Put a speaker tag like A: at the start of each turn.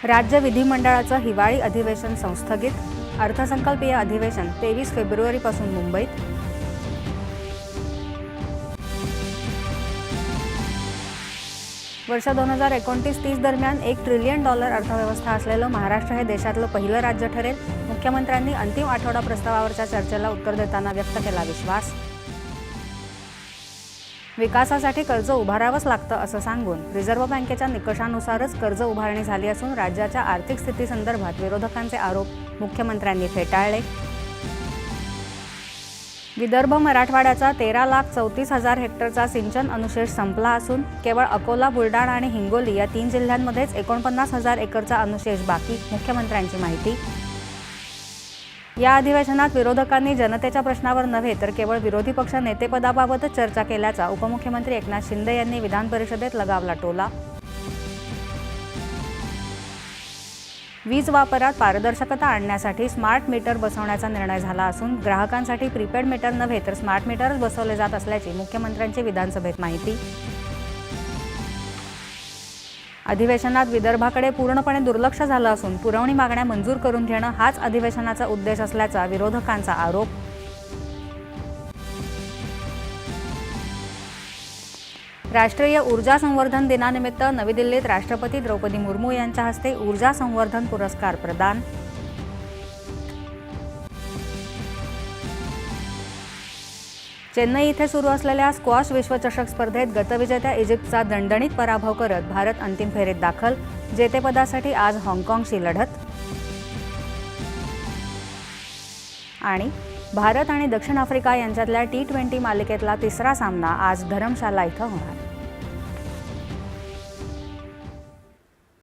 A: राज्य विधिमंडळाचं हिवाळी अधिवेशन संस्थगित. अर्थसंकल्पीय अधिवेशन 23 फेब्रुवारीपासून मुंबईत. वर्ष 2029-30 दरम्यान $1 ट्रिलियन अर्थव्यवस्था असलेलं महाराष्ट्र हे देशातलं पहिलं राज्य ठरेल. मुख्यमंत्र्यांनी अंतिम आठवडा प्रस्तावावरच्या चर्चेला उत्तर देताना व्यक्त केला विश्वास. विकासासाठी कर्ज उभारावंच लागतं असं सांगून रिझर्व्ह बँकेच्या निकषानुसारच कर्ज उभारणी झाली असून राज्याच्या आर्थिक स्थितीसंदर्भात विरोधकांचे आरोप मुख्यमंत्र्यांनी फेटाळले. विदर्भ मराठवाड्याचा 13,34,000 हेक्टरचा सिंचन अनुशेष संपला असून केवळ अकोला, बुलढाणा आणि हिंगोली या 3 जिल्ह्यांमध्येच 49,000 एकरचा अनुशेष बाकी. मुख्यमंत्र्यांची माहिती. या अधिवेशनात विरोधकांनी जनतेच्या प्रश्नावर नव्हे तर केवळ विरोधी पक्ष नेतेपदाबाबतच चर्चा केल्याचा उपमुख्यमंत्री एकनाथ शिंदे यांनी विधान परिषदेत लगावला टोला. वीज वापरात पारदर्शकता आणण्यासाठी स्मार्ट मीटर बसवण्याचा निर्णय झाला असून ग्राहकांसाठी प्रीपेड मीटर नव्हे तर स्मार्ट मीटरच बसवले जात असल्याची मुख्यमंत्र्यांची विधानसभेत माहिती. अधिवेशनात विदर्भाकडे पूर्णपणे दुर्लक्ष झालं असून पुरवणी मागण्या मंजूर करून घेणं हाच अधिवेशनाचा उद्देश असल्याचा विरोधकांचा आरोप. राष्ट्रीय ऊर्जा संवर्धन दिनानिमित्त नवी दिल्लीत राष्ट्रपती द्रौपदी मुर्मू यांच्या हस्ते ऊर्जा संवर्धन पुरस्कार प्रदान. चेन्नई इथे सुरू असलेल्या स्क्वॉश विश्वचषक स्पर्धेत गतविजेत्या इजिप्तचा दणदणीत पराभव करत भारत अंतिम फेरीत दाखल. जेतेपदासाठी आज हाँगकाँगशी लढत. आणि भारत आणि दक्षिण आफ्रिका यांच्यातल्या T20 मालिकेतला तिसरा सामना आज धरमशाला इथं होणार.